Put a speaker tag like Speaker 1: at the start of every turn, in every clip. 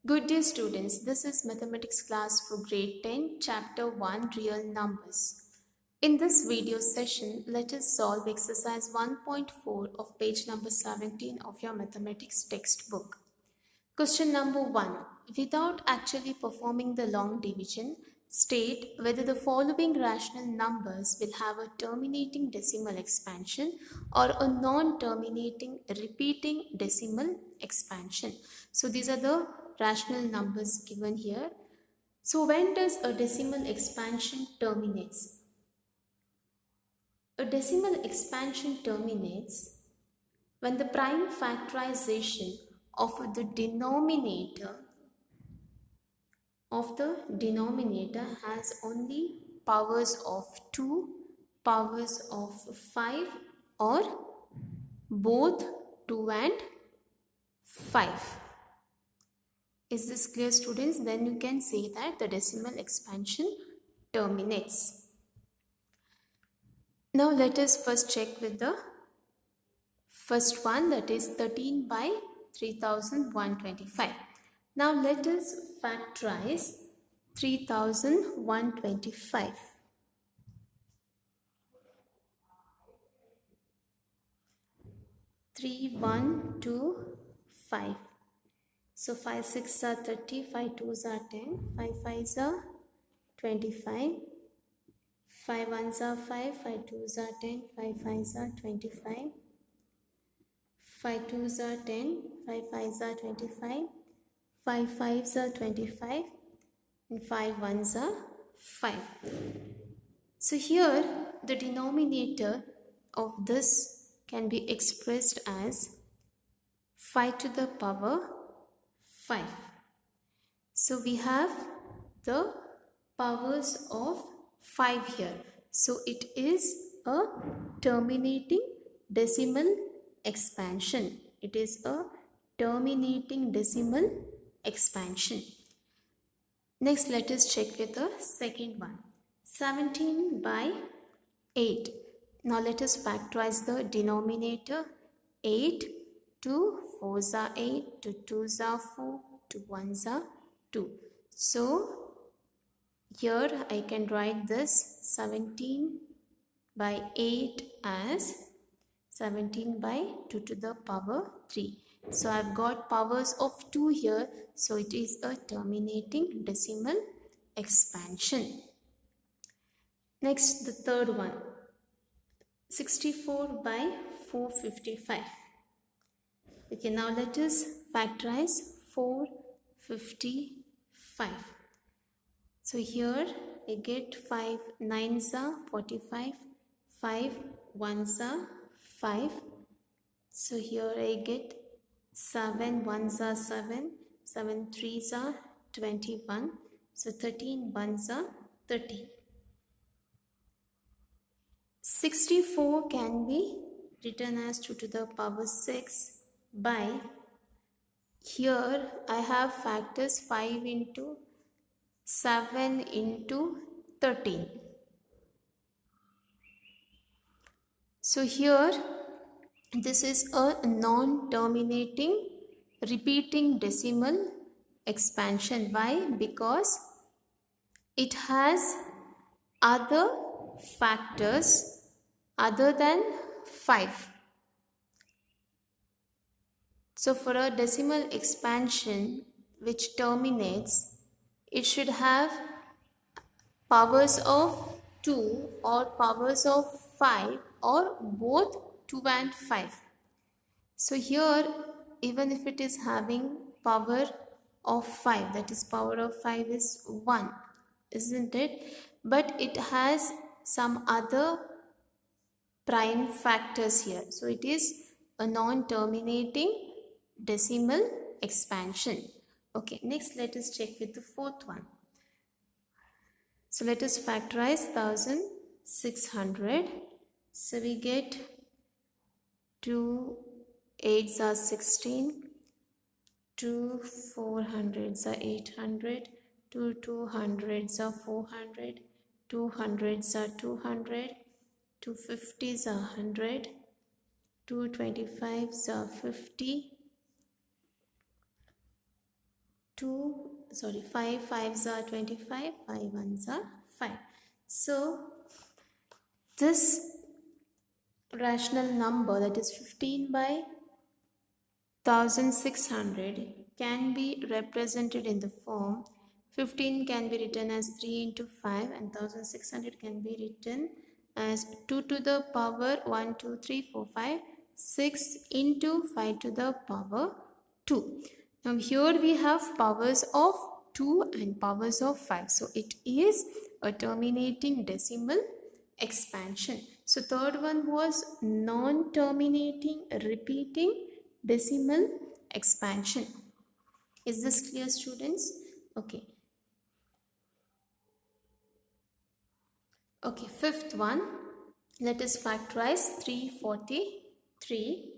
Speaker 1: Good day students, this is mathematics class for grade 10 chapter 1 real numbers. In this video session, let us solve exercise 1.4 of page number 17 of your mathematics textbook. Question number 1. Without actually performing the long division, state whether the following rational numbers will have a terminating decimal expansion or a non-terminating repeating decimal expansion. So these are the rational numbers given here. So when does a decimal expansion terminates? A decimal expansion terminates when the prime factorization of the denominator has only powers of 2, powers of 5 or both 2 and 5. Is this clear students? Then you can say that the decimal expansion terminates. Now let us first check with the first one, that is 13 by 3125. Now let us factorize 3125. 3125. So 5 6 are 30, 5 2s are 10, 5 5s are 25, 5 1s are 5, 5 2s are 10, 5 5s are 25, 5 2s are 10, 5 5s are 25, 5 5s are 25 and 5 1s are 5. So here the denominator of this can be expressed as 5 to the power 5. So we have the powers of 5 here. So it is a terminating decimal expansion. It is a terminating decimal expansion. Next, let us check with the second one. 17 by 8. Now let us factorize the denominator. 8, 2, 4s are 8, 2 2s are 4, 2 1s are 2. So here I can write this 17 by 8 as 17 by 2 to the power 3. So I've got powers of 2 here. So it is a terminating decimal expansion. Next, the third one. 64 by 455. Okay, now let us factorize 455. So here I get 5 9s are 45, 5 1s are 5. So here I get 7 1s are 7, 7 3s are 21. So 13 1s are 13. 64 can be written as 2 to the power 6 by, here I have factors 5 into 7 into 13. So here this is a non-terminating repeating decimal expansion. Why? Because it has other factors other than 5. So for a decimal expansion which terminates, it should have powers of 2 or powers of 5 or both 2 and 5. So here, even if it is having power of 5, that is power of 5 is 1, isn't it? But it has some other prime factors here. So it is a non-terminating decimal expansion. Okay, next let us check with the fourth one. So let us factorize 1600. So we get 2 8s are 16, 2 400s are 800, 2 200s are 400, 2 hundreds are 200, 2 50s are 100, 2 25s are 50, 5 5s are 25, 5 1s are 5. So this rational number, that is 15 by 1600, can be represented in the form 15 can be written as 3 into 5 and 1600 can be written as 2 to the power 1 2 3 4 5 6 into 5 to the power 2. Now here we have powers of 2 and powers of 5. So it is a terminating decimal expansion. So third one was non-terminating repeating decimal expansion. Is this clear, students? Okay. Okay, fifth one. Let us factorize 343.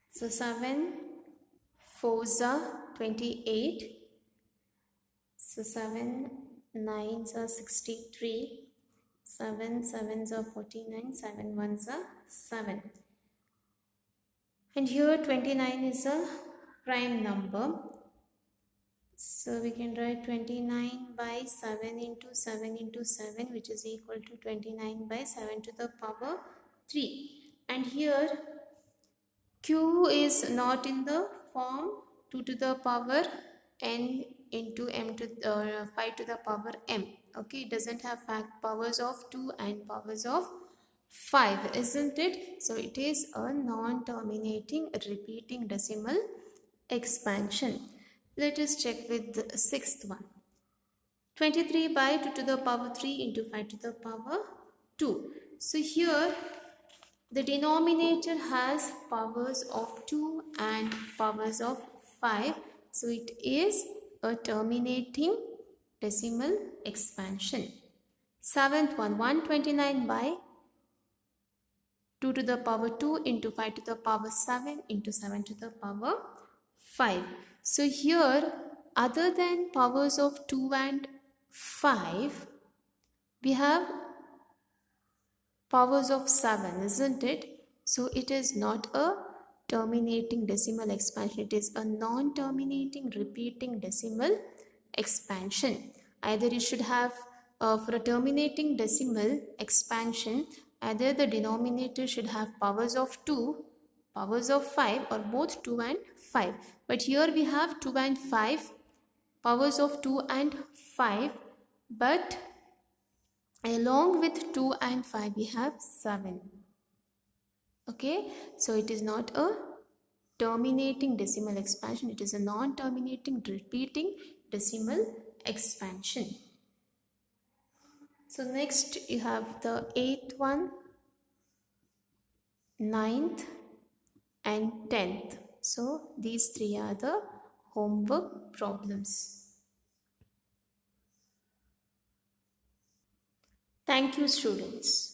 Speaker 1: So 7 4s are 28. So 7 9s are 63. 7 7s are 49. 7 1s are 7. And here 29 is a prime number. So we can write 29 by 7 into 7 into 7, which is equal to 29 by 7 to the power 3. And here Q is not in the form 2 to the power n into m to 5 to the power m. Okay, it doesn't have powers of 2 and powers of 5, isn't it? So it is a non-terminating repeating decimal expansion. Let us check with the sixth one. 23 by 2 to the power 3 into 5 to the power 2. So here the denominator has powers of 2 and powers of 5. So it is a terminating decimal expansion. Seventh one, 129 by 2 to the power 2 into 5 to the power 7 into 7 to the power 5. So here, other than powers of 2 and 5, we have powers of 7, isn't it? So it is not a terminating decimal expansion. It is a non-terminating repeating decimal expansion. Either you should have, for a terminating decimal expansion, either the denominator should have powers of 2, powers of 5, or both 2 and 5. But here we have 2 and 5, powers of 2 and 5, but along with 2 and 5 we have 7. Okay, so it is not a terminating decimal expansion, it is a non-terminating repeating decimal expansion. So next you have the 8th one, 9th and 10th. So these three are the homework problems. Thank you, students.